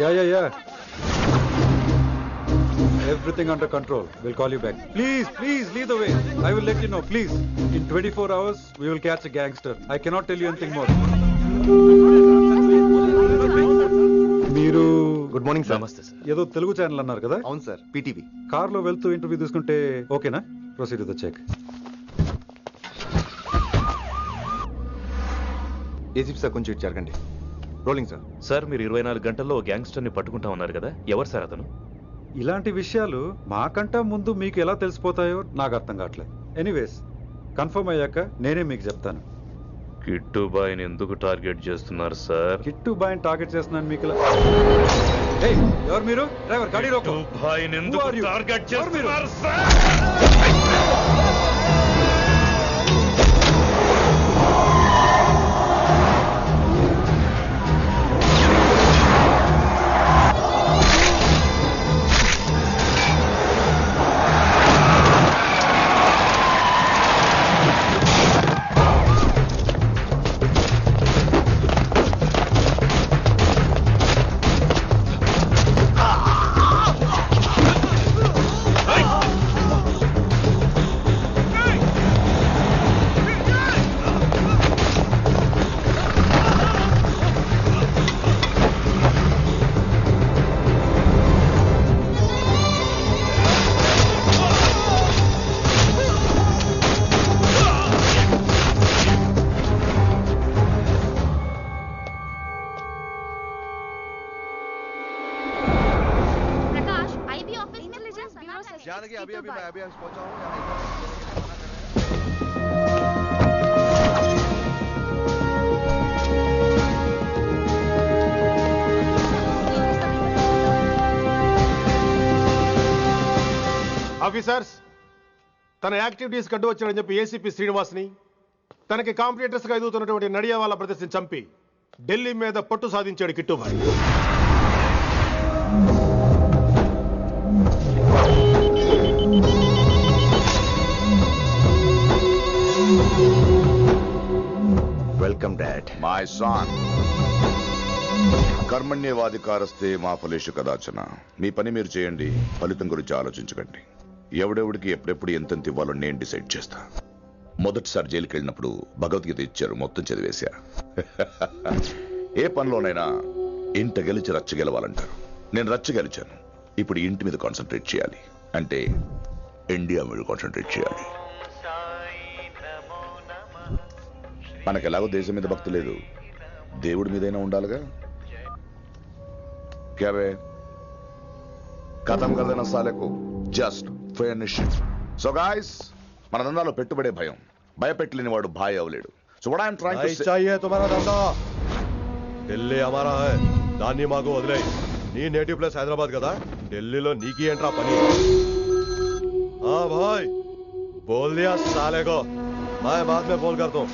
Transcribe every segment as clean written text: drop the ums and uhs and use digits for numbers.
Yeah. Everything under control. We'll call you back. Please, lead the way. I will let you know, please. In 24 hours, we will catch a gangster. I cannot tell you anything more. మీరు good morning sir. నమస్తే sir. ఏదో Telugu channel అన్నారు కదా? అవును sir, PTV. కార్లో వెళ్తూ interview తీసుకుంటే ఓకేనా? Proceed with the check. ACP sir కొంచెం ఇటు జరగండి. Rolling sir. సార్ మీరు 24 గంటల్లో గ్యాంగ్స్టర్ని పట్టుకుంటా ఉన్నారు కదా, ఎవరు సార్ అతను? ఇలాంటి విషయాలు మాకంటా ముందు మీకు ఎలా తెలిసిపోతాయో నాకు అర్థం కావట్లేదు. ఎనీవేస్ కన్ఫర్మ్ అయ్యాక నేనే మీకు చెప్తాను. కిట్టుబాయిని ఎందుకు టార్గెట్ చేస్తున్నారు సార్? కిట్టు బాయ్ని టార్గెట్ చేస్తున్నాను మీకు. ఎవరు మీరు? డ్రైవర్ గాడి రోకో. కిట్టుబాయిని ఎందుకు టార్గెట్ చేస్తున్నారు సార్? अभी पहुंचा हूं. ఆఫీసర్స్, తన యాక్టివిటీస్ కడ్డు వచ్చాడని చెప్పి ఏసీపీ శ్రీనివాస్ని, తనకి కాంపిటేటర్స్ గా ఎదుగుతున్నటువంటి నడియా వాళ్ళ ప్రదర్శన చంపి ఢిల్లీ మీద పట్టు సాధించాడు Kittubhai. Welcome dad. My son. కర్మణ్యవాధికారస్తే మా ఫలేషు కదాచన. మీ పని మీరు చేయండి, ఫలితం గురించి ఆలోచించకండి. ఎవడెవడికి ఎప్పుడెప్పుడు ఎంతెంత ఇవ్వాలో నేను డిసైడ్ చేస్తా. మొదటిసారి జైలుకి వెళ్ళినప్పుడు భగవద్గీత ఇచ్చారు, మొత్తం చదివేశా. ఏ పనిలోనైనా ఇంట గెలిచి రచ్చ గెలవాలంటారు. నేను రచ్చ గెలిచాను. ఇప్పుడు ఇంటి మీద కాన్సన్ట్రేట్ చేయాలి, అంటే ఇండియా మీద కాన్సన్ట్రేట్ చేయాలి. మనకు ఎలాగో దేశం మీద భక్తి లేదు, దేవుడి మీదైనా ఉండాలిగా. క్యాబే కథం కదన సాలకు జస్ట్ ఫినిష్. సో గాయ్స్, మన దందాలో పెట్టుబడే భయం. భయపెట్టలేని వాడు భాయ్ అవలేడు. So what I am trying to say, चाहिए तुम्हारा धंधा. ఢిల్లీ हमारा है. దాన్ని మాకు వదిలేయ్. నీ నేటివ్ ప్లేస్ హైదరాబాద్ కదా, ఢిల్లీలో నీకి ఏంట్రా పని? हाँ भाई, बोल दिया साले को. मैं बाद में बोल करता हूं.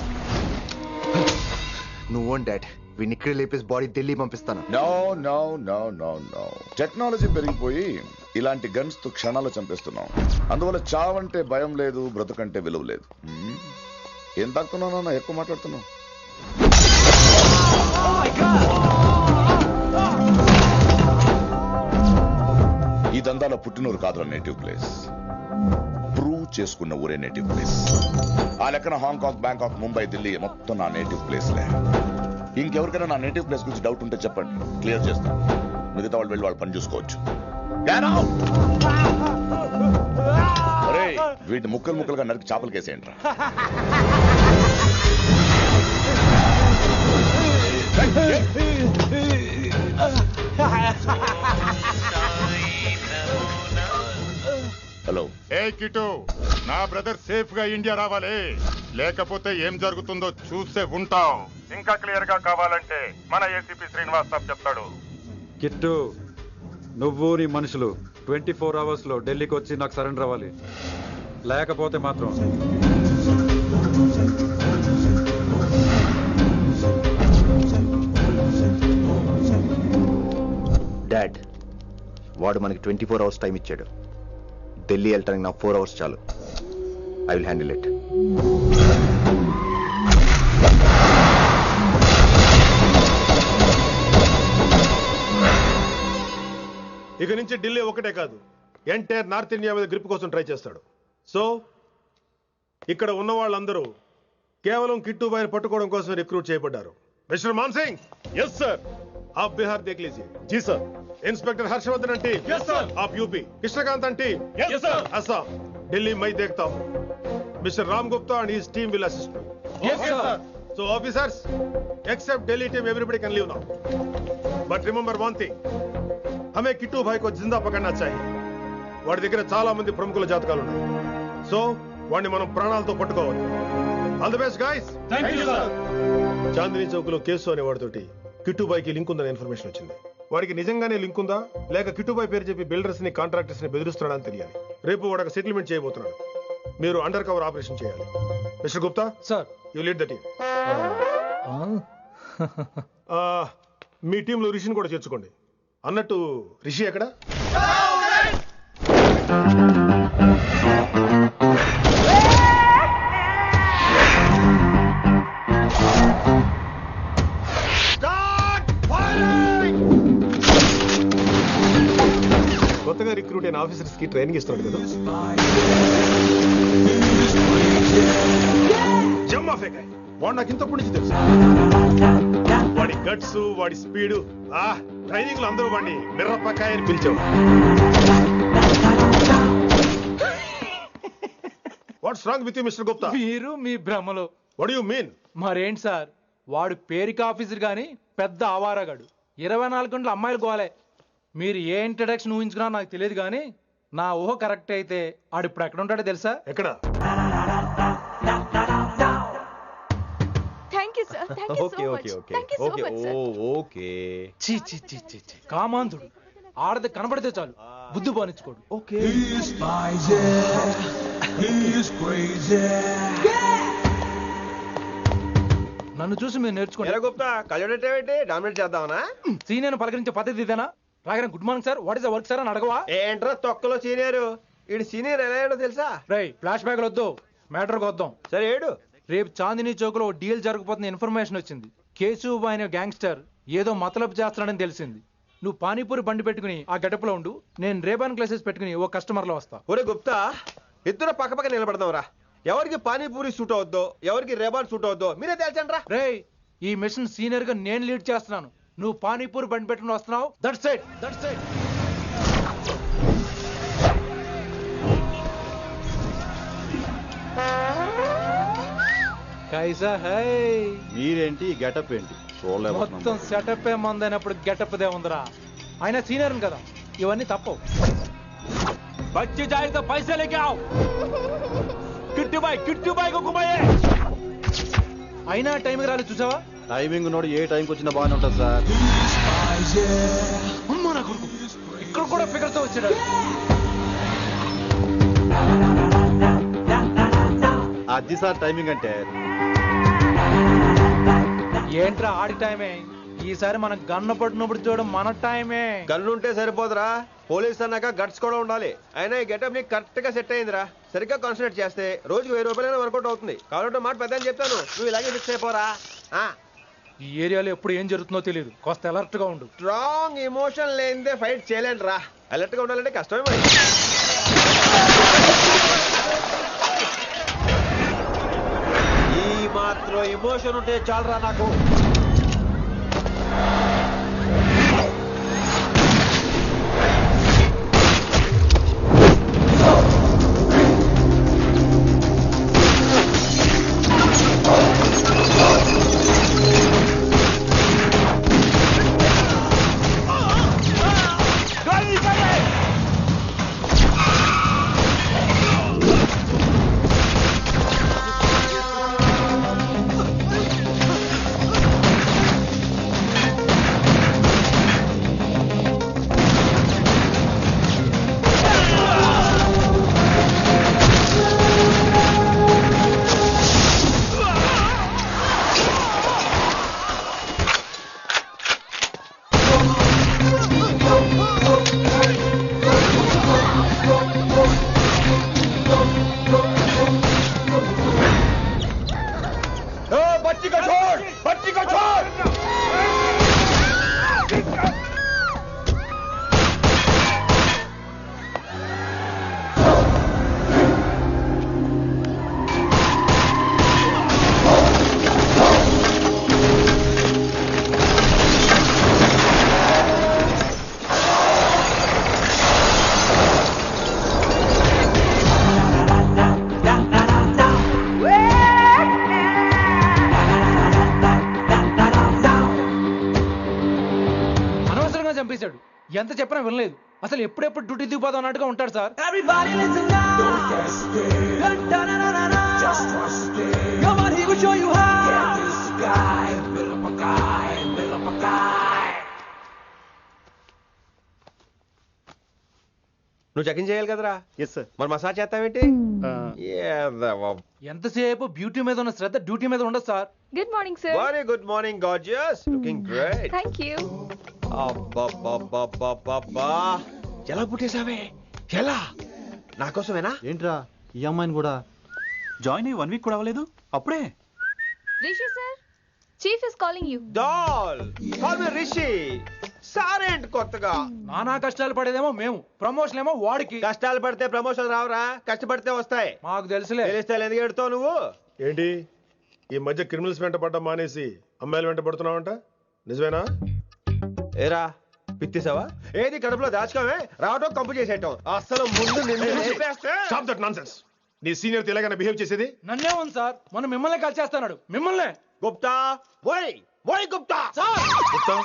నువ్వు డాడ్, వీడిని ఇక్కడ లేపేసి బాడీ ఢిల్లీ పంపిస్తాను. No no no no no. Technology పెరిగిపోయి ఇలాంటి గన్స్ తో క్షణాలు చంపేస్తున్నాం. అందువల్ల చావంటే భయం లేదు, బ్రతుకంటే విలువ లేదు. ఏం తాకుతున్నావు నాన్న, ఎక్కువ మాట్లాడుతున్నావు. ఈ దందాలో పుట్టినూరు కాదు నేటివ్ ప్లేస్, ప్రూవ్ చేసుకున్న ఊరే నేటివ్ ప్లేస్. ఆ లెక్కన హాంకాంగ్, బ్యాంకాక్, ముంబై, ఢిల్లీ మొత్తం నా నేటివ్ ప్లేస్లే. ఇంకెవరికైనా నా నేటివ్ ప్లేస్ గురించి డౌట్ ఉంటే చెప్పండి, క్లియర్ చేస్తాను. మిగతా వాళ్ళు వెళ్ళి వాళ్ళ పని చూసుకోవచ్చు. వీటిని ముక్కలు ముక్కలుగా నరికి చేపలు కేసేయండి రా. హలో. ఏ కిటు, నా బ్రదర్ సేఫ్ గా ఇండియా రావాలి, లేకపోతే ఏం జరుగుతుందో చూసే ఉంటాం. ఇంకా క్లియర్ గా కావాలంటే మన ఏసీపీ శ్రీనివాస్ సాబ్ చెప్తాడు. కిట్టు, నువ్వు నీ మనుషులు 24 hours లో ఢిల్లీకి వచ్చి నాకు సరెండర్ అవ్వాలి. లేకపోతే మాత్రం డాడ్, వాడు మనకి 24 hours టైం ఇచ్చాడు. ఢిల్లీ వెళ్ళటానికి నాకు 4 hours చాలు. I will handle it. ఇక నుంచి ఢిల్లీ ఒకటే కాదు, ఎంటైర్ నార్త్ ఇండియా మీద గ్రిప్ కోసం ట్రై చేస్తాడు. సో ఇక్కడ ఉన్న వాళ్ళందరూ కేవలం కిట్టుబాయిని పట్టుకోవడం కోసం రిక్రూట్ చేయబడ్డారు. Mister Man Singh, yes sir. आप बिहार देख लीजिए. जी सर. इंस्पेक्टर हर्षवर्धन अंटी, यस सर. आप यूपी. कृष्णकांत अंटी, यस सर. असम. दिल्ली मैं देखता हूँ. Mister Ram Gupta and his team will assist me. Yes sir. So officers, except Delhi team, everybody can leave now. But remember one thing, हमें किट्टू भाई को जिंदा पकड़ना चाहिए. వాడి దగ్గర చాలా మంది ప్రముఖుల జాతకాలు ఉన్నాయి. సో వాడిని మనం ప్రాణాలతో పట్టుకోవాలి. All the best guys. Thank you sir. Chandni Chowk లో కేసు అనే వాడితోటి కిట్టుబాయికి లింక్ ఉందనే ఇన్ఫర్మేషన్ వచ్చింది. వాడికి నిజంగానే లింక్ ఉందా లేక కిట్టుబాయి పేరు చెప్పి బిల్డర్స్ ని కాంట్రాక్టర్స్ ని బెదిరిస్తున్నాడని తెలియాలి. రేపు వాడు ఒక సెటిల్మెంట్ చేయబోతున్నాడు. మీరు అండర్ కవర్ ఆపరేషన్ చేయాలి. Mister Gupta sir. You lead the team. మీ టీంలో రిషిని కూడా చేర్చుకోండి. అన్నట్టు రిషి ఎక్కడ? కొత్తగా రిక్రూట్ అయిన ఆఫీసర్స్ కి ట్రైనింగ్ ఇస్తున్నాడు కదా. జమ్మా ఫేకాయ్. వాడు నాకు ఇంతప్పటి నుంచి తెలుసు. వాడి గట్స్, వాడి స్పీడు, ట్రైనింగ్ లో అందరూ వాడిని మిర్రపకాయ అని పిలిచేవాడు. What's wrong with you mister Gupta? మీరు మీ భ్రమలో. What you mean? మరేంటి సార్, వాడు పేరుకి ఆఫీసర్ గాని పెద్ద ఆవారగాడు. 24 గంటలు అమ్మాయిలు గోలే. మీరు ఏ ఇంట్రడక్షన్ ఊహించుకున్నా నాకు తెలియదు కానీ నా ఊహ కరెక్ట్ అయితే ఆడు ఇప్పుడు ఎక్కడ ఉంటాడో తెలుసా? ఎక్కడ? చీ చీ చీ చీ చీ. కామాంధుడు. ఆడది కనబడితే చాలు బుద్ధి బానించుకోడు. ఓకే. నన్ను చూసి మీరు నేర్చుకోండి. గుప్తా కళ్ళేంటి డామినేట్ చేద్దామనా? సీనియర్ పలకరించే పద్ధతి ఇదేనా? రాగానే good morning sir, what is the work sir అని అడగవా? ఏంట్రా తొక్కలో సీనియర్? ఈడు సీనియర్ ఎలా ఏడో తెలుసా? రై ఫ్లాష్ బ్యాక్ వద్దు, మ్యాటర్కి వద్దాం. సరే ఏడు. రేపు చాందినీ చౌక్ లో డీల్ జరగబోతున్న ఇన్ఫర్మేషన్ వచ్చింది. కేశవ్ అనే గ్యాంగ్స్టర్ ఏదో మతలబు చేస్తున్నాడని తెలిసింది. నువ్వు పానీపూరి బండి పెట్టుకుని ఆ గడపలో ఉండు, నేను రేబాన్ క్లాసెస్ పెట్టుకుని ఓ కస్టమర్ లో వస్తా. ఒరే గుప్తా, ఇద్దరు పక్క పక్క నిలబడదాం రా. ఎవరికి పానీపూరి సూట్ అవుద్దో, ఎవరికి రేబాన్ సూట్ అవుద్దో మీరే తేల్చండి రా. రే, ఈ మిషన్ సీనియర్ గా నేను లీడ్ చేస్తున్నాను. నువ్వు పానీపూరి బండి పెట్టుకుని వస్తున్నావు. That's it, that's it. కైసా హై? మీరేంటి గెటప్ ఏంటి? మొత్తం సెటప్ ఏ మందైనప్పుడు గెటప్ దే ఉందిరా. ఆయన సీనియర్ కదా, ఇవన్నీ తప్పవు. బచ్చి జాయితో పైసా లేకే ఆవ్. కిట్టుబాయ్ కుమాయే. అయినా టైంకి రాలేదు చూసావా? టైమింగ్ నోడు ఏ టైంకి వచ్చినా బాగానే ఉంటుంది సార్. అమ్మా నా కొడుకు, ఇక్కడ కూడా ఫిగర్ తో వచ్చాడు. అది సార్ టైమింగ్ అంటే. ఏంట్రా ఆడి టైమే? ఈసారి మనం గన్ను పట్టినప్పుడు చూడడం మన టైమే. గన్ను ఉంటే సరిపోదురా, పోలీస్ అన్నాక గట్స్ కూడా ఉండాలి. అయినా ఈ గెటప్ నీకు కరెక్ట్ గా సెట్ అయిందిరా. సరిగ్గా కాన్సన్ట్రేట్ చేస్తే రోజుకి 1000 రూపాయలైనా వర్కౌట్ అవుతుంది. కాబట్టి మాట పెద్ద అని చెప్తాను, నువ్వు ఇలాగే ఫిక్స్ అయిపోరా. ఈ ఏరియాలో ఎప్పుడు ఏం జరుగుతుందో తెలియదు, కాస్త అలర్ట్ గా ఉండు. స్ట్రాంగ్ ఎమోషన్ లేనిదే ఫైట్ చేయలేండి రా. అలర్ట్ గా ఉండాలంటే కష్టమే మరి. ఈ మాత్రం ఎమోషన్ ఉంటే చాలరా నాకు. మానేశాడు. ఎంత చెప్పినా వినలేదు. అసలు ఎప్పుడెప్పుడు డ్యూటీ దిగిపోదాం అన్నట్టుగా ఉంటాడు సార్. నువ్వు చెక్ ఇన్ చేయాలి కదరా? Yes sir. మరి మసాజ్ చేస్తావేంటి? ఎంతసేపు బ్యూటీ మీద ఉన్న శ్రద్ధ డ్యూటీ మీద ఉండదు sir. Good morning sir. Very good morning gorgeous, looking great. Thank you. అబ్బబ్బబ్బబ్బబ్బా, ఎలా పుట్టేశావే? ఎలా? నా కోసమేనా? ఏంట్రా ఈ అమ్మాయిని కూడా జాయిన్ అయ్యి 1 వీక్ కూడా అవ్వలేదు అప్పుడే. Rishi sir, chief is calling you. Doll call me Rishi. సారేంటి కొత్తగా? నానా కష్టాలు పడేదేమో మేము, ప్రమోషన్ ఏమో వాడికి. కష్టాలు పడితే ప్రమోషన్ రావురా, కష్టపడితే వస్తాయి. మాకు తెలుసులే. తెలిస్తే ఎందుకు ఎడుతావు నువ్వు? ఏంటి ఈ మధ్య క్రిమినల్స్ వెంట పడ్డం మానేసి అమ్మాయిలు వెంట పడుతున్నావంట, నిజమేనా? ఏరా పిత్తిసావా? ఏది కడుపులో దాచుకోవే, రావటం కంపు చేసేయటం. అసలు ముందు నిన్ను లేపేస్తే. Stop that nonsense. నీ సీనియర్ తెలంగాణ బిహేవ్ చేసేది? నన్నే ఉంది సార్, మనం మిమ్మల్ని కాల్ చేస్తున్నాడు. మిమ్మల్నే. గుప్తా ఓయ్ ఓయ్ గుప్తా. సార్ గుప్తా,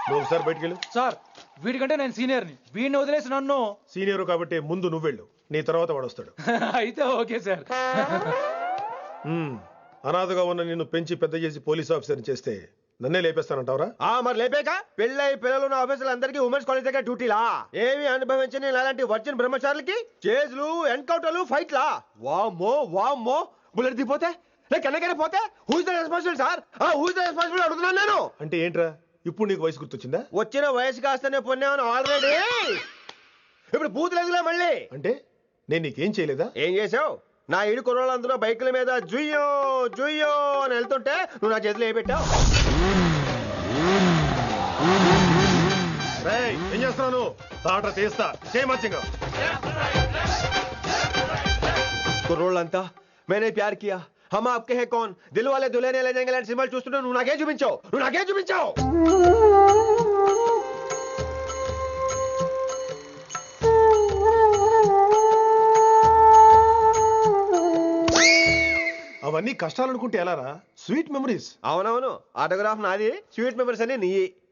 నువ్వు ఒకసారి బయటికి వెళ్ళు. సార్, వీడికంటే నేను సీనియర్ని, వీడిని వదిలేసి నన్ను. సీనియర్ కాబట్టి ముందు నువ్వు వెళ్ళు, నీ తర్వాత వాడు వస్తాడు. అయితే ఓకే సార్. అనాథగా ఉన్న నిన్ను పెంచి పెద్ద చేసి పోలీస్ ఆఫీసర్ని చేస్తే నన్నే లేపేస్తానంటావరా? మరి లేపాక పెళ్ళై పిల్లలు ఉన్న ఆఫీసులు అందరికీ ఉమెన్స్ కాలేజ్ దగ్గర డ్యూటీలా? ఏమి అనుభవించని అలాంటి వర్జిన్ బ్రహ్మచారులకి చేజ్లు, ఎన్కౌంటర్లు, ఫైట్లా? వామ్మో వామ్మో, బుల్లెట్ దిగిపోతే లేక ఎన్నకైనా పోతే who is the responsible sir? Who is the responsible అడుగుతున్నాను నేను. అంటే ఏంట్రా ఇప్పుడు నీకు వయసు గుర్తొచ్చిందా? వచ్చిన వయసు కాస్తనే పొన్నాను ఆల్రెడీ. ఇప్పుడు బూతులేదులే మళ్ళీ. అంటే నేను నీకేం చేయలేదా? ఏం చేసావు? నా ఇడు కుర్రోళ్ళందరూ బైకుల మీద జుయ్యో జుయ్యో అని వెళ్తుంటే నువ్వు నా చేతిలో ఏ పెట్టావు? ఏం చేస్తున్నాను? తాట తీస్తా చేయమచ్చంగా. కుర్రోళ్ళంతా మేనే ప్యార్ కియా, హమ్ ఆప్కే హై కౌన్, దిల్ వాలే దుల్హనియా లే జాయేంగే లాంటి సినిమాలు చూస్తుంటే నువ్వు నాకేం చూపించావు? నువ్వు నాకేం చూపించావు? అవన్నీ కష్టాలు అనుకుంటే ఎలారా? Sweet memories. అవునవును, ఆటోగ్రాఫ్ నాది, స్వీట్ మెమరీస్ అని నీ.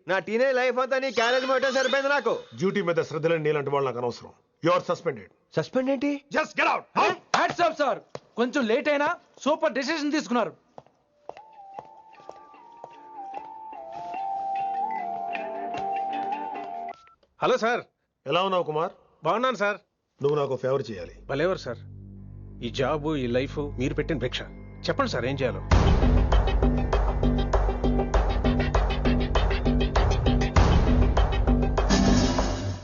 నా టీనేజ్ లైఫ్ అంతా నీ క్యారేజ్ మొత్తం సరిపోయింది నాకు. డ్యూటీ మీద శ్రద్ధలేని నీలాంటి వాళ్ళు నాకు అనవసరం. You are suspended. సస్పెండ్ ఏంటి? Just get out. Hats off sir, కొంచెం లేట్ అయినా సూపర్ డెసిషన్ తీసుకున్నారు. Hello sir. ఎలా ఉన్నావు కుమార్? బాగున్నాను సార్. నువ్వు నాకు ఫేవర్ చేయాలి. భలేవారు సార్. ఈ జాబు, ఈ లైఫ్ మీరు పెట్టిన భిక్ష. చెప్పండి సార్ ఏం చేయాలో.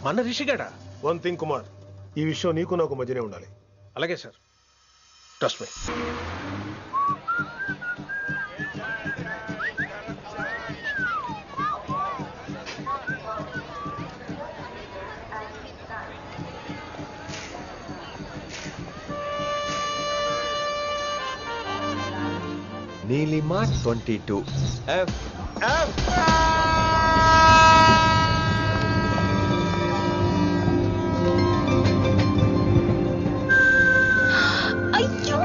మన రిషిగాడా? వన్ థింగ్ కుమార్, ఈ విషయం నీకు నాకు మధ్యనే ఉండాలి. అలాగే sir, trust me. Neelima 22 F F. అయ్యో,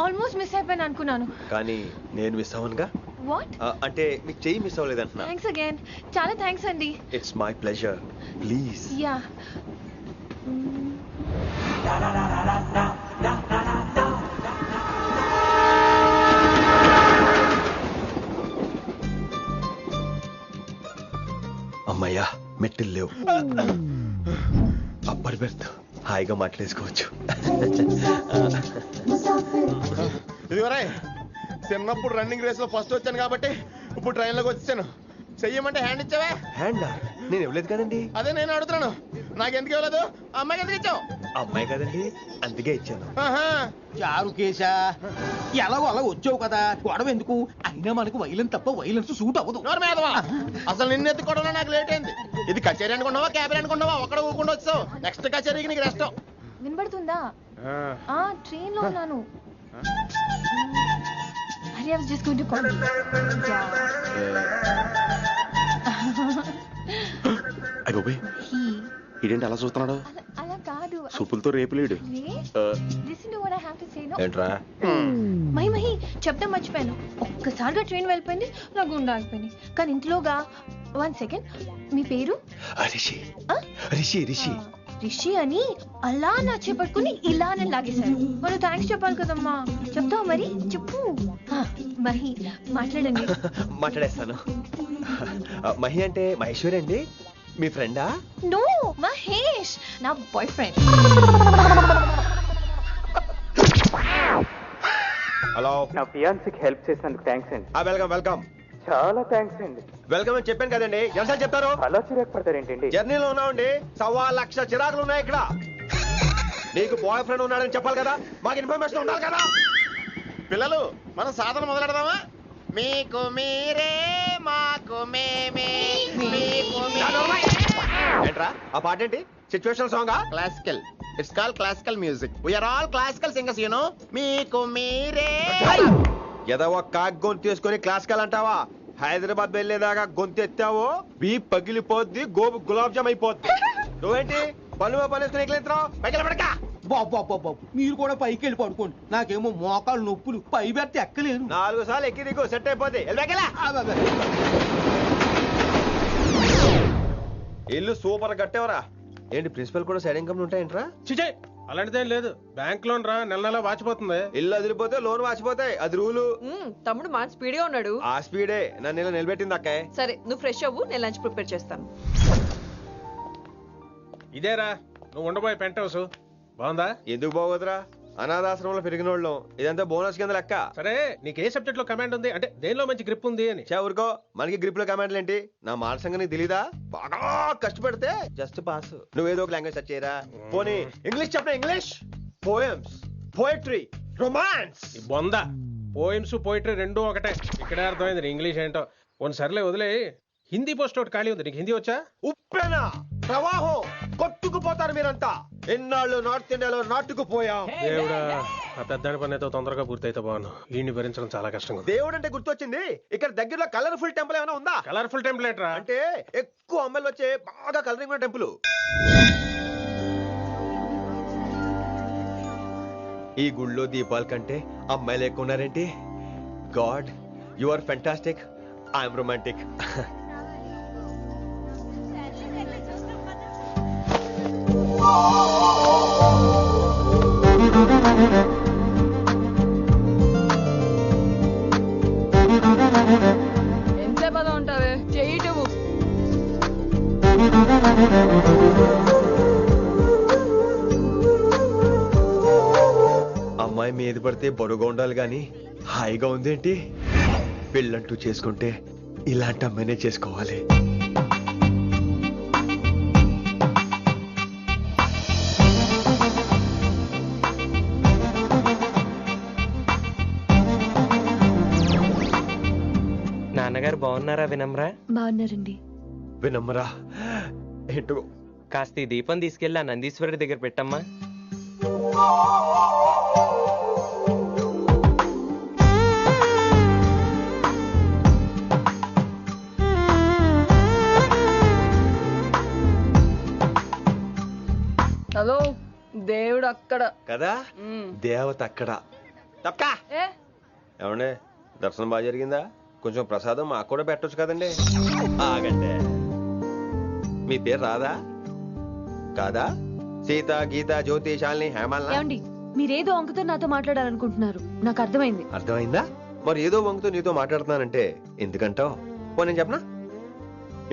ఆల్మోస్ట్ మిస్ అయిపోయాను అనుకున్నాను. కానీ నేను మిస్ అవ్వనుగా. వాట్? అంటే మీకు చెయ్యి మిస్ అవ్వలేదంటున్నా. Thanks again. చాలా థ్యాంక్స్ అండి. It's my pleasure. Please. Ya. అమ్మయ్యా, మెట్టులు లేవు. అప్పర్ బెర్త్, హాయిగా మాట్లాడేసుకోవచ్చు. ఇదివరే చిన్నప్పుడు రన్నింగ్ రేస్ లో ఫస్ట్ వచ్చాను కాబట్టి ఇప్పుడు ట్రైన్ లోకి వచ్చాను. చెయ్యమంటే హ్యాండ్ ఇచ్చావే. హ్యాండ్ నేను ఇవ్వలేదు కదండి. అదే నేను అడుగుతున్నాను. నాకెందుకు ఇవ్వలేదు అమ్మాయికి ఎందుకు ఇచ్చావు? అమ్మాయి కదండి అందుకే ఇచ్చాను. చారు కేశా ఎలాగో అలా వచ్చావు కదా గొడవ ఎందుకు? అయినా మనకు వైలెన్స్ తప్ప వైలెన్స్ సూట్ అవ్వదు. అసలు నిన్ను ఎత్తుకోవడంలో నాకు లేట్ అయింది. ఇది కచేరీ అనుకున్నావా క్యాబరీ అనుకున్నావా? ఒక్కడ ఊకుండా వచ్చావు. నెక్స్ట్ కచేరీకి నీకు రెస్ట్. వినబడుతుందా? ట్రైన్ లో ఉన్నాను. I was just going to call you. ఇదేంటి అలా చూస్తున్నాడు? అలా కాదు. సూపులతో రేపు లేడు. Listen to what I have to say, no? ఏంట్రా? మహి చెప్తా మర్చిపోయాను. ఒక్కసారిగా ట్రైన్ వెళ్ళిపోయింది, నా గుండె ఆగిపోయింది. కానీ ఇంట్లోగా 1 second. మీ పేరు? రిషి. రిషి అని అలా నా చేపట్టుకుని ఇలా నన్ను లాగేశారు. మనం థ్యాంక్స్ చెప్పాలి కదమ్మా. చెప్తావు మరి? చెప్పు. మహి మాట్లాడండి. మాట్లాడేస్తాను. మహి అంటే మహేశ్వరి అండి, మీ ఫ్రెండా? నో, మహేష్ నా బాయ్ ఫ్రెండ్. హలో. నా ఫియాన్సీకి హెల్ప్ చేసినందుకు థ్యాంక్స్ అండి. Welcome welcome. చాలా థ్యాంక్స్ అండి. వెల్కమ్ అని చెప్పాను కదండి, ఎన్నిసార్లు చెప్తారు? అలా చిరాకు పడతారేంటండి? జర్నీలో ఉన్నామండి, 1,00,000 చిరాకులు ఉన్నాయి ఇక్కడ. నీకు బాయ్ ఫ్రెండ్ ఉన్నాడని చెప్పాలి కదా, మాకు ఇన్ఫర్మేషన్ ఉండాలి కదా. పిల్లలు మనం సాధన మొదలెడదామా? మీకు మీరే మాకు మేమే. ఏంట్రా ఆ పాట ఏంటి? Situation song? Classical. It's call classical music. We are all classical singers you know. మీకు మీరే. ఏదో ఒక కాక్ గొంతు తీసుకొని క్లాసికల్ అంటావా? హైదరాబాద్ వెళ్ళేదాకా గొంతు ఎత్తావో బీ పగిలిపోద్ది, గోబు గులాబ్ జామ్ అయిపోద్ది. నువ్వేంటి పనులు పనేసుకుని ఎక్కలేస్తున్నావు? పైకి పడక. బాబు మీరు కూడా పైకి వెళ్ళి పడుకోండి. నాకేమో మోకాలు నొప్పులు, పై పెడితే ఎక్కలేను. 4 సార్లు ఎక్కి దిగు, సెట్ అయిపోద్ది. ఇల్లు సూపర్ కట్టేవరా. ఏంటి ప్రిన్సిపల్ కూడా సైడ్ ఇన్కమ్ ఉంటాయంట్రా? చిచే అలాంటిదేం లేదు. బ్యాంక్ లోన్ రా, నెల నెల వాచిపోతుంది. ఇల్లు అదిరిపోతే లోన్ వాచిపోతాయి, అది రూలు. తమ్ముడు మా స్పీడ్గా ఉన్నాడు. ఆ స్పీడే నన్ను ఇలా నిలబెట్టింది అక్కాయ్. సరే నువ్వు ఫ్రెష్ అవ్వు, నేను లంచ్ ప్రిపేర్ చేస్తాను. ఇదేరా నువ్వు ఉండబోయే పెంట్ హౌస్. బాగుందా? ఎందుకు బాగోదురా, అనాథాశ్రమంలో పెరిగిన వాళ్ళం. ఇదంతా బోనస్ కింద లెక్క. సరే నీకు ఏ సబ్జెక్ట్ లో కమాండ్ ఉంది, అంటే దేనిలో మంచి గ్రిప్ ఉంది అని? ఊరుకో, మనకి గ్రిప్ లో కమాండ్లు ఏంటి? నా మాట సంగతి నీకు తెలీదా? బాగా కష్టపడితే జస్ట్ పాస్. నువ్వేదో ఒక లాంగ్వేజ్ సెర్చ్ చేయరా. పోనీ ఇంగ్లీష్ చెప్పిన ఇంగ్లీష్, పోయమ్స్, పోయట్రీ, రొమాన్స్. బొంద పోయిమ్స్ పోయిటరీ రెండూ ఒకటే. ఇక్కడే అర్థమైంది ఇంగ్లీష్ ఏంటో. సర్లే వదిలే. హిందీ పోస్ట్ ఒకటి ఖాళీ ఉంది, నీకు హిందీ వచ్చా? ఉప్పెనా ప్రవాహం కొట్టుకుపోతారు మీరంతా. ఎన్నాళ్ళు నార్త్ ఇండియాలో నాటుకుపోయాం. దేవుడా, ఆ పెద్దాని పని అయితే తొందరగా పూర్తయితే బాగున్నాను. వీడిని భరించడం చాలా కష్టంగా. దేవుడు అంటే గుర్తొచ్చింది, ఇక్కడ దగ్గరలో కలర్ఫుల్ టెంపుల్ ఏమైనా ఉందా? కలర్ఫుల్ టెంపుల్ ఏంట్రా? అంటే ఎక్కువ అమ్మాయిలు వచ్చే బాగా కలరింగ్ ఉన్న టెంపుల్. ఈ గుళ్ళో దీపాల కంటే అమ్మాయిలు ఎక్కువ ఉన్నారేంటి? God, you are fantastic, I'm romantic. ఎంతసేపు అలా ఉంటావే? చెయ్యటము. అమ్మాయి మీద పడితే బరువుగా ఉండాలి గాని హాయిగా ఉందేంటి? పెళ్ళంటూ చేసుకుంటే ఇలాంటి అమ్మాయినే చేసుకోవాలి. నాన్నగారు బాగున్నారా వినమ్రా? బాగున్నారండి. వినమ్రా ఏంటో కాస్త ఈ దీపం తీసుకెళ్ళి ఆ నందీశ్వరుడి దగ్గర పెట్టమ్మా. హలో, దేవుడు అక్కడ కదా, దేవత అక్కడ. తప్పకా ఏ ఏమండే, దర్శనం బాగా జరిగిందా? కొంచెం ప్రసాదం మాకు కూడా పెట్టొచ్చు కదండి. ఆగండి, మీ పేరు రాదా కాదా? సీత, గీత, జ్యోతి, శాలిని, హేమల్. ఏమండి, మీరేదో వంకతో నాతో మాట్లాడాలనుకుంటున్నారు, నాకు అర్థమైంది. అర్థమైందా? మరి ఏదో వంకతో నీతో మాట్లాడుతున్నానంటే ఎందుకంటావు? పో నేను చెప్పనా?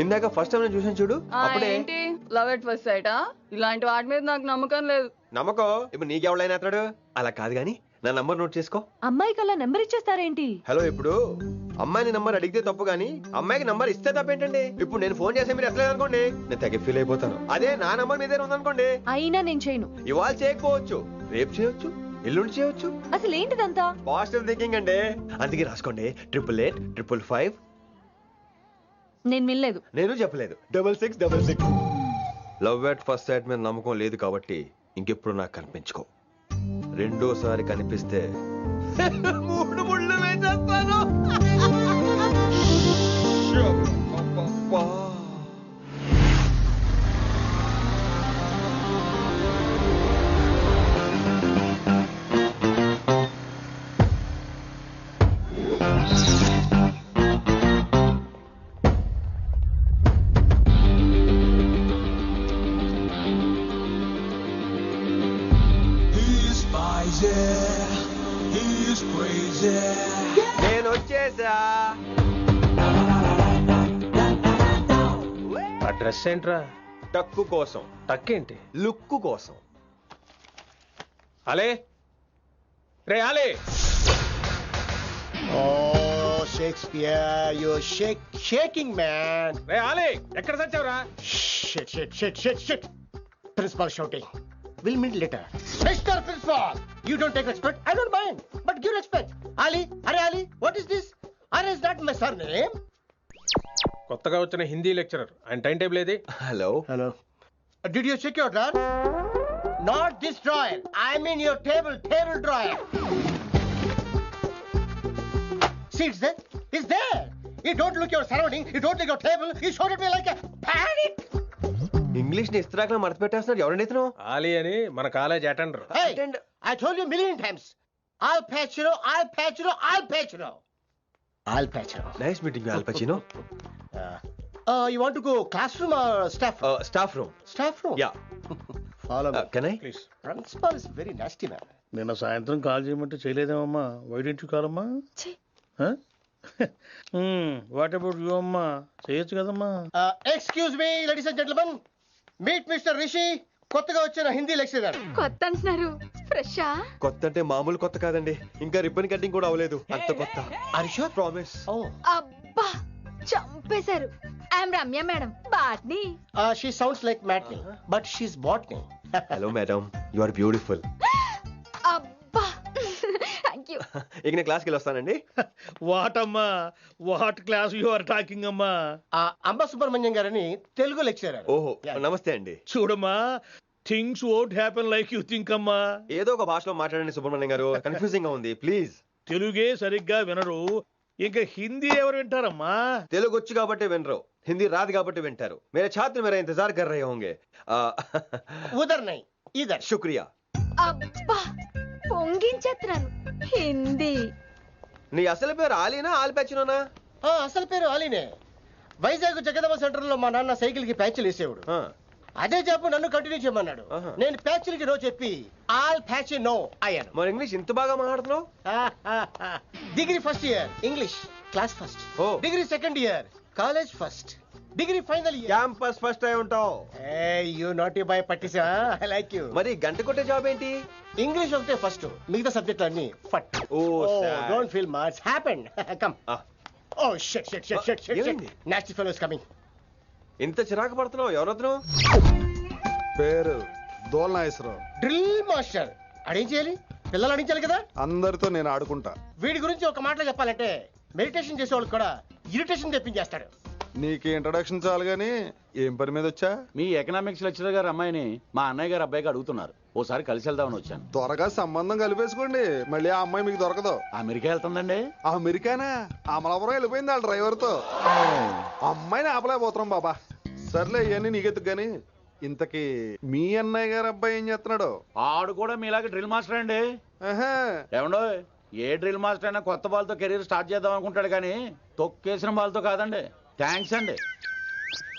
ఇందాక ఫస్ట్ టైం నేను చూసాను చూడు, అప్పుడే. ఏంటి లవ్ ఎట్ ఫస్ట్ సైటా? ఇలాంటి వాటి మీద నాకు నమ్మకం లేదు. నమ్మకం ఇప్పుడు నీకెవడైనా అతడు? అలా కాదు గాని నా నంబర్ నోట్ చేసుకో. అమ్మాయికి అలా నెంబర్ ఇచ్చేస్తారేంటి? హలో, ఇప్పుడు అమ్మాయిని నంబర్ అడిగితే తప్పు గానీ అమ్మాయికి నంబర్ ఇస్తే తప్పేంటండి? ఇప్పుడు నేను ఫోన్ చేస్తే మీరు ఎట్లేదు అనుకోండి, నేను తెగ ఫీల్ అయిపోతాను. అదే నా నంబర్ మీ దగ్గర ఉందనుకోండి, అయినా నేను చేయను. ఇవాళ చేయకపోవచ్చు, రేపు చేయొచ్చు, ఎల్లుండి చేయొచ్చు. అసలు ఏంటిదంతా? పాజిటివ్ థింకింగ్ అండి. అందుకే రాసుకోండి 888 555. నేను వినలేదు. నేను చెప్పలేదు 6666. లవ్ ఎట్ ఫస్ట్ సైట్ మీద నమ్మకం లేదు కాబట్టి ఇంకెప్పుడు నాకు కనిపించుకో. రెండోసారి కనిపిస్తే 3 ముళ్ళు వేసేస్తాను. నేను వచ్చేసా. ఆ డ్రెస్ ఏంట్రా? టక్కు కోసం. టక్కేంటి? లుక్కు కోసం. అలే రే అలే. Shakespeare you shaking man. రే అలే ఎక్కడ చచ్చావురా? Shit principal shouting. We'll meet later. Mr. Principal, you don't take respect. I don't mind, but give respect. Ali, Are Ali, what is this? Are is not my surname. కొత్తగా వచ్చిన Hindi lecturer, ఆయన time table ఏది? Hello. Did you check your drawer? Not this drawer. I mean your table drawer. See, it's there. It's there. You don't look your surrounding. You don't look your table. You showed at me like a panic. English ని ఇస్త్రాకులో మడత పెట్టేస్తున్నాడు. ఎవరండి ఇతను? ఆలీ అని మన college attender. Hey, I told you a million times. Al Pacino. Nice meeting you, Al Pacino. You want to go classroom or staff room? Staff room. Staff room? Yeah. Follow me. Can I? Please. Principal is very nasty man. నిన్న సాయంత్రం call చేయమంటే చేయలేదేమమ్మా? Why don't you call అమ్మా? What about you అమ్మా? చేయొచ్చు కదమ్మా. Excuse me, ladies and gentlemen. Meet Mr. Rishi. కొత్తగా వచ్చిన Hindi lecturer. కొత్త అంటున్నారు, ఫ్రెషా? కొత్త అంటే మామూలు కొత్త కాదండి, ఇంకా రిబ్బన్ కటింగ్ కూడా అవ్వలేదు, అంత కొత్త. Are you sure? Promise. అబ్బా చంపేశారు. I'm Ramya madam, botany. She sounds like Matney, but she's botany. Hello madam, you are beautiful. అబ్బా థ్యాంక్ యూ. ఇక నేను క్లాస్కి వెళ్ళి వస్తానండి. వాట్ అమ్మా, what class you are talking అమ్మా? అంబ సుబ్రహ్మణ్యం గారని తెలుగు లెక్చరర్. ఓహో నమస్తే అండి. చూడమ్మా, things won't happen like you think అమ్మా. ఏదో ఒక భాషలో మాట్లాడండి సుబ్రహ్మణ్యం గారు, కన్ఫ్యూజింగ్ గా ఉంది ప్లీజ్. తెలుగే సరిగ్గా వినరు, ఇంకా హిందీ ఎవరు వింటారమ్మా? తెలుగు వచ్చు కాబట్టి వినరు, హిందీ రాదు కాబట్టి వింటారు. मेरे छात्र मेरा इंतजार कर रहे होंगे. उधर नहीं इधर. शुक्रिया. అబ్బా పొంగించేస్తున్నారు. హిందీ. నీ అసలు పేరు ఆలీనా ఆల్ ప్యాచినోనా? అసలు పేరు ఆలీనే. వైజాగ్ జగదమ్మ సెంటర్ లో మా నాన్న సైకిల్ కి ప్యాచ్లు వేసేవాడు. అదే జాబ్ నన్ను కంటిన్యూ చేయమన్నాడు. నేను ప్యాచ్లకి నో చెప్పి ఆల్ ప్యాచ్ నో అయ్యాను. మరి ఇంగ్లీష్ ఇంత బాగా మాట్లాడుతున్నావు? Degree first year English class first. Degree second year college first. Degree final year campus first అయి ఉంటావు. యూ నాట్ యూ బై పట్టిసా. I like you. మరి గంట కొట్టే జాబ్ ఏంటి? ఇంగ్లీష్ ఒకటే ఫస్ట్, మిగతా సబ్జెక్ట్ అన్ని ఫట్. Don't feel much happened. Come. Oh shit shit shit shit shit. Nasty fellows coming. ఇంత చిరాకు పడుతున్నావు, ఎవరొద్దు? పేరు దోల్నాగేశ్వరరావు. Drill master. అడేం చేయాలి? పిల్లలు అడించాలి కదా. అందరితో నేను ఆడుకుంటా. వీడి గురించి ఒక మాటలో చెప్పాలంటే మెడిటేషన్ చేసే వాళ్ళకి కూడా ఇరిటేషన్ తెప్పించేస్తాడు. నీకు ఇంట్రడక్షన్ చాలు గానీ ఏం పని మీద వచ్చా? మీ ఎకనామిక్స్ లెక్చరర్ గారు అమ్మాయిని మా అన్నయ్య గారు అబ్బాయికి అడుగుతున్నారు, ఓసారి కలిసి వెళ్దామని వచ్చాను. త్వరగా సంబంధం కలిపేసుకోండి, మళ్ళీ ఆ అమ్మాయి మీకు దొరకదు. అమెరికా వెళ్తుందండి. అమెరికానా? అమలాపురం వెళ్ళిపోయింది వాళ్ళ డ్రైవర్ తో. అమ్మాయిని ఆపలేకపోతున్నాం బాబా. సర్లే ఇవన్నీ నీకెత్తుకు గాని, ఇంతకీ మీ అన్నయ్య గారు అబ్బాయి ఏం చేస్తున్నాడు? ఆడు కూడా మీలాగే డ్రిల్ మాస్టర్ అండి. ఏమండో, ఏ డ్రిల్ మాస్టర్ అయినా కొత్త బాల్తో కెరీర్ స్టార్ట్ చేద్దాం అనుకుంటాడు కానీ తొక్కేసిన బాల్తో కాదండి. థ్యాంక్స్ అండి.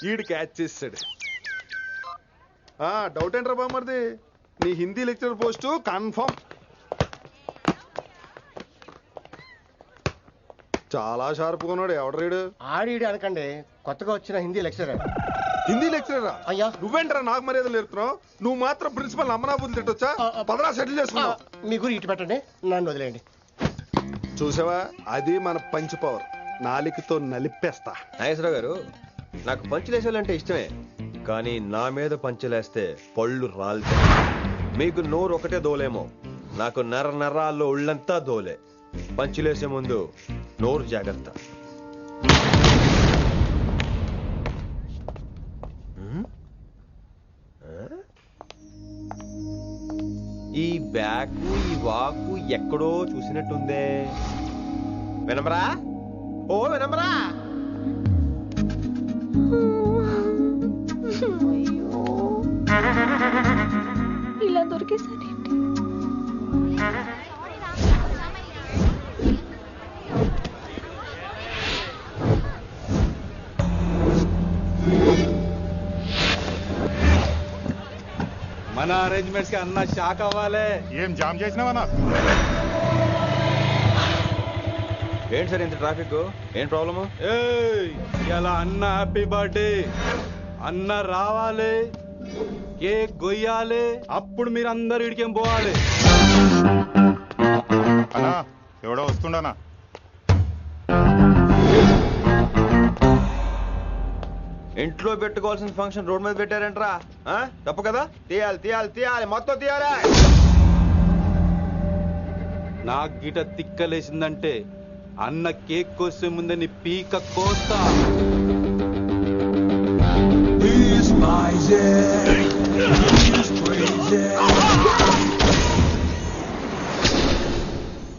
ఈడు క్యాచ్ చేసాడు. డౌట్ ఏంట్రా బామ్మర్ది, నీ హిందీ లెక్చరర్ పోస్టు కన్ఫర్మ్. చాలా షార్ప్గా ఉన్నాడు. ఎవడరీడు? ఆడీడు అనకండి, కొత్తగా వచ్చిన హిందీ లెక్చరర్. హిందీ లెక్చరరా? అయ్యా నువ్వేంట్రా నాకు మర్యాదలు నేర్పుతున్నావు? నువ్వు మాత్రం ప్రిన్సిపల్ అమ్మనాబుద్ధి తిట్టొచ్చా? పదరా సెటిల్ చేసుకున్నావు. మీ గురి ఇటు పెట్టండి, నన్ను వదిలేయండి. చూసావా, అది మన పంచ్ పవర్. నాలికతో నలిపేస్తా. నాగేశ్వరరావు గారు, నాకు పంచులేసాలంటే ఇష్టమే, కానీ నా మీద పంచులేస్తే పళ్ళు రాలితే. మీకు నోరు ఒకటే దోలేమో, నాకు నరాల్లో ఒళ్ళంతా దోలే. పంచులేసే ముందు నోరు జాగ్రత్త. ఈ బ్యాకు ఈ వాకు ఎక్కడో చూసినట్టుందే. వినమరా? ఓ వినమరా? ఇలా దొరికేసాడేంటి? మన అరేంజ్మెంట్స్ కి అన్న షాక్ అవ్వాలి. ఏం జామ్ చేసినావన్నా? ఏంటి సార్ ఇంత ట్రాఫిక్? ఏం ప్రాబ్లము? ఇలా అన్న హ్యాపీ బర్త్డే, అన్న రావాలి, కేక్ గొయ్యాలి, అప్పుడు మీరు అందరు ఇడికేం పోవాలి. అన్నా ఎవడో వస్తుండనా? ఇంట్లో పెట్టుకోవాల్సిన ఫంక్షన్ రోడ్ మీద పెట్టారంటరా? తప్పు కదా? తీయాలి తీయాలి తీయాలి, మొత్తం తీయాలి. నాకు గిట తిక్కలేసిందంటే అన్న కేక్ కోసే ముందే నీ పీక కోస్తా.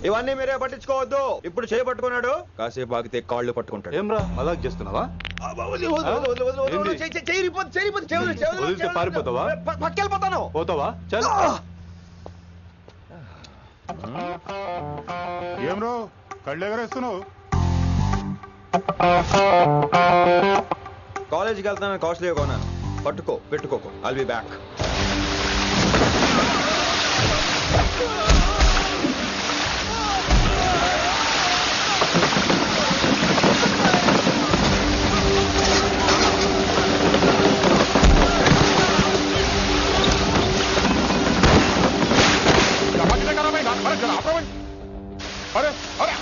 ఇవన్నీ మీరే పట్టించుకోవద్దు. ఇప్పుడు చేయబట్టుకున్నాడు, కాసేపు ఆగితే కాళ్ళు పట్టుకుంటాడు. ఏమ్రా మజాక్ చేస్తున్నావా? పారిపోతావా? పక్కెళ్ళిపోతాను. పోతావా? చల్. ఏం రో కళ్ళు ఎగరేస్తున్నావు? కాలేజీకి వెళ్తానని కాస్ట్లీగా కొన్నాను. పట్టుకో, పెట్టుకోకు. I'll be back. अरे अरे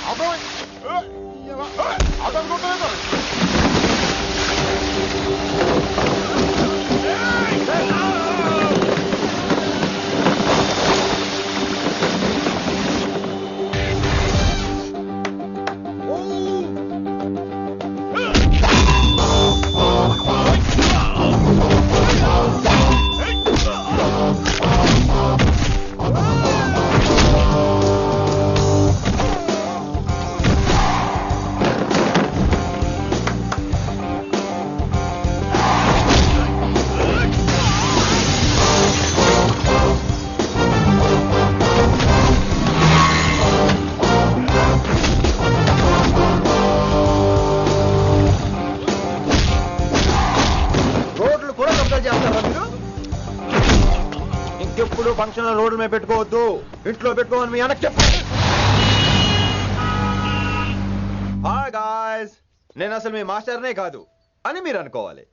ఇంకెప్పుడు ఫంక్షన్ రోడ్డు మీద పెట్టుకోవద్దు, ఇంట్లో పెట్టుకోమని మీ అన్నకి చెప్పు. హాయ్ గాయ్స్, నేను అసలు మీ మాస్టర్నే కాదు అని మీరు అనుకోవాలి.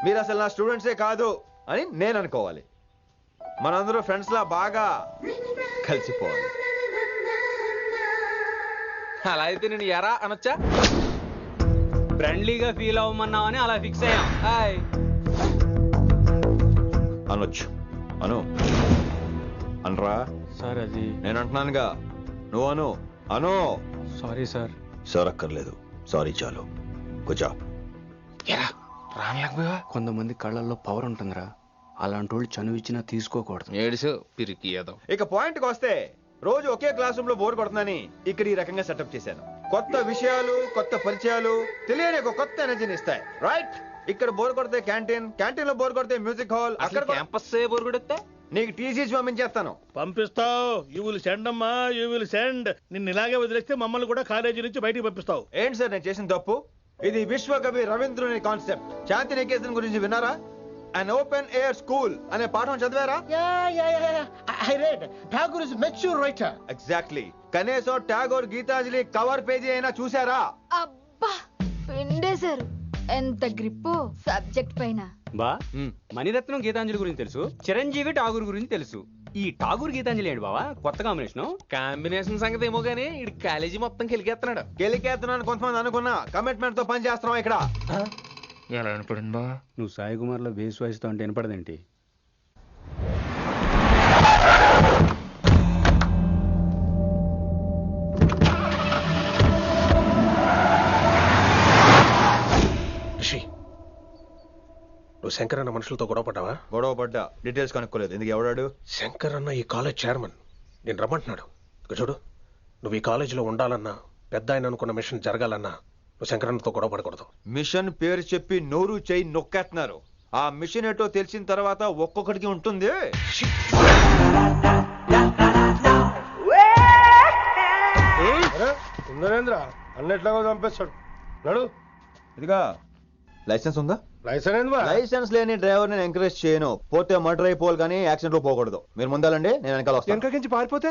మీరు అసలు నా స్టూడెంట్సే కాదు అని నేను అనుకోవాలి. మనందరూ ఫ్రెండ్స్ లా బాగా కలిసిపోవాలి. అలా అయితే నేను ఎరా అనొచ్చా? ఫ్రెండ్లీగా ఫీల్ అవ్వమన్నావని అలా ఫిక్స్ అయ్యాం. హాయ్ అనొచ్చు. అను అనరా సార్. అది నేను అంటున్నానుగా, నువ్వు అను. అను. Sorry sir. సార్ అక్కర్లేదు, సారీ చాలు. కూర్చో. కొంతమంది కళ్ళల్లో పవర్ ఉంటుందిరా, అలాంటి వాళ్ళు చనువు ఇచ్చినా తీసుకోకూడదు. ఏడుసు పిరికి ఏదో. ఇక పాయింట్కి వస్తే, రోజు ఒకే క్లాస్ రూమ్ లో బోర్ కొడుతుందని ఇక్కడ ఈ రకంగా సెటప్ చేశాను. కొత్త విషయాలు, కొత్త పరిచయాలు తెలియని ఒక కొత్త ఎనర్జీని ఇస్తాయి. రైట్? ఇక్కడ బోర్ కొడితే క్యాంటీన్, క్యాంటీన్ లో బోర్ కొడితే మ్యూజిక్ హాల్, అక్కడ క్యాంపస్ బోర్ కొడితే నీకు టీసీస్ పంపించేస్తాను. పంపిస్తావు. యూ విల్ సెండ్ అమ్మా, యూ విల్ సెండ్. నిన్ను ఇలాగే వదిలేస్తే మమ్మల్ని కూడా కాలేజీ నుంచి బయటికి పంపిస్తావు. ఏంటి సార్ నేను చేసిన తప్పు? ఇది విశ్వకవి రవీంద్రుని కాన్సెప్ట్. శాంతి నికేతన్ గురించి విన్నారా? అన్ ఓపెన్ ఎయిర్ స్కూల్ అనే పాఠం చదివారా? I read. Tagore is a mature writer. Exactly. కనీసం టాగోర్ గీతాంజలి కవర్ పేజీ అయినా చూసారా? అబ్బా పిండేశారు. ఎంత గ్రిప్పు సబ్జెక్ట్ పైన. బా మణిరత్నం గీతాంజలి గురించి తెలుసు, చిరంజీవి ఠాగూర్ గురించి తెలుసు. ఈ ఠాగూర్ గీతాంజలి ఏంటి బావా కొత్త కాంబినేషన్ సంగతి ఏమో గానీ ఇడు కాలేజీ మొత్తం కెలికేస్తున్నాడు. గెలికేస్తున్నాను కొంతమంది అనుకున్నా, కమిట్మెంట్ తో పని చేస్తున్నాం ఇక్కడ. ఎలా వినపడింది బా? నువ్వు సాయి కుమార్ లో బేస్ వాయిస్తో అంటే వినపడదేంటి? నువ్వు శంకర్ అన్న మనుషులతో గొడవ పడ్డావా? గొడవ పడ్డా, డీటెయిల్స్ కనుక్కోలేదు. ఎందుకు ఎవడాడు? శంకర్ అన్న ఈ కాలేజ్ చైర్మన్, నేను రమ్మంటున్నాడు. ఇక చూడు, నువ్వు ఈ కాలేజీలో ఉండాలన్నా, పెద్ద ఆయన అనుకున్న మిషన్ జరగాలన్నా నువ్వు శంకర్ అన్నతో గొడవ పడకూడదు. మిషన్ పేరు చెప్పి నోరు చేయి నొక్కేస్తున్నారు. ఆ మిషన్ ఏటో తెలిసిన తర్వాత ఒక్కొక్కడికి ఉంటుంది. నరేంద్ర అన్నట్లాగా చంపేస్తాడు. నడు. ఇదిగా లైసెన్స్ ఉందా? లైసెన్స్ లేని డ్రైవర్ నేను ఎంకరేజ్ చేయను. పోతే మర్డర్ అయిపోవాలి కానీ యాక్సిడెంట్ లో పోకూడదు. మీరు ముందాలండి, నేను వెనకాల వస్తాను. వెనకకించి పారిపోతే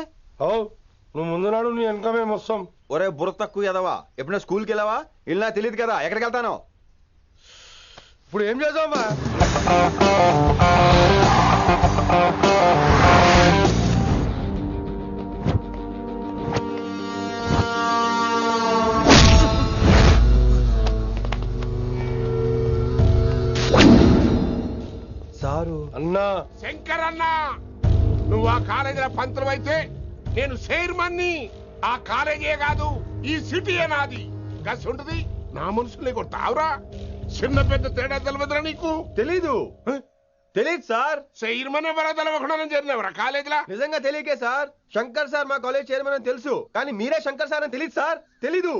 నువ్వు ముందు నాడు నీ వెనక మేము వస్తాం. ఒరే బుర్ర తక్కువ ఎదవా, ఎప్పుడైనా స్కూల్కి వెళ్ళావా? ఇలా తెలియదు కదా ఎక్కడికి వెళ్తాను. ఇప్పుడు ఏం చేద్దామా? సారు అన్నా, శంకర్ అన్నా, నువ్వు ఆ కాలేజీలో పంతులు అయితే నేను చైర్మన్ని. ఆ కాలేజీ కాదు, ఈ సిటీయే నాది. గస్ ఉంటుంది నా మనుషుల్ని కొడతావురా? చిన్న పెద్ద తేడా తెలవదురా నీకు? తెలీదు సార్. చైర్మన్ ఎవరో తెలవకుండా చేరినవరా కాలేజీలో? నిజంగా తెలియకే సార్. శంకర్ సార్ మా కాలేజ్ చైర్మన్ అని తెలుసు, కానీ మీరే శంకర్ సార్ అని తెలియదు సార్. తెలీదు.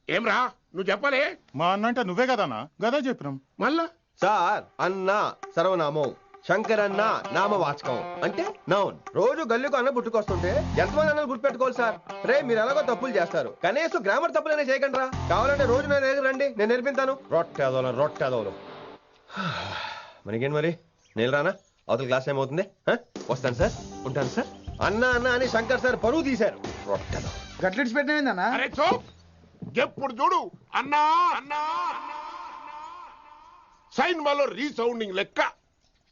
ఏమ్రా నువ్వు చెప్పలే? మా అన్న అంటే నువ్వే కదన్నా, గదా చెప్పినాం. మళ్ళా సార్ అన్న సర్వనామం, శంకర్ అన్న నామవాచకం అంటే నౌన్. రోజు గల్లుకు అన్న పుట్టుకొస్తుంటే ఎంతమంది అన్నలు గుర్తుపెట్టుకోవాలి సార్? రే మీరు ఎలాగో తప్పులు చేస్తారు, కనీసం గ్రామర్ తప్పులనే చేయకండి రా. కావాలంటే రోజు నా దగ్గర రండి, నేను నేర్పిస్తాను. రొట్టెదోలం. మనకేం మరి, నేను రానా? అవతల క్లాస్ టైం అవుతుంది. వస్తాను సార్, ఉంటాను సార్. అన్న అన్న అని శంకర్ సార్ పరువు తీశారు. రొట్టెదో గట్లెట్స్ పెట్టినా. అరే చో, ఎప్పుడు చూడు అన్నా అన్నా. సైన్ మాలో రీసౌండింగ్ లెక్క.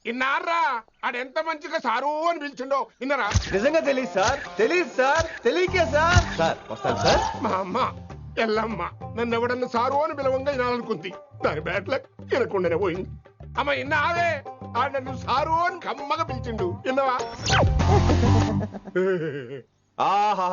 ఇన్నారా ఆడెంత మంచిగా సారు అని పిలిచిండో ఇన్నరా? నిజంగా తెలియదు సార్. తెలియకే సార్. సార్ వస్తాను సార్. మా అమ్మ ఎల్లమ్మ నన్ను ఎవడన్నా సారు అని పిలవంగా వినాలనుకుంది. దాని బ్యాట్ల వినకుండానే పోయింది. అమ్మ ఇన్నావే, ఆడ నన్ను సారు అని కమ్మగా పిలిచిండు. విన్నవా? ఆహా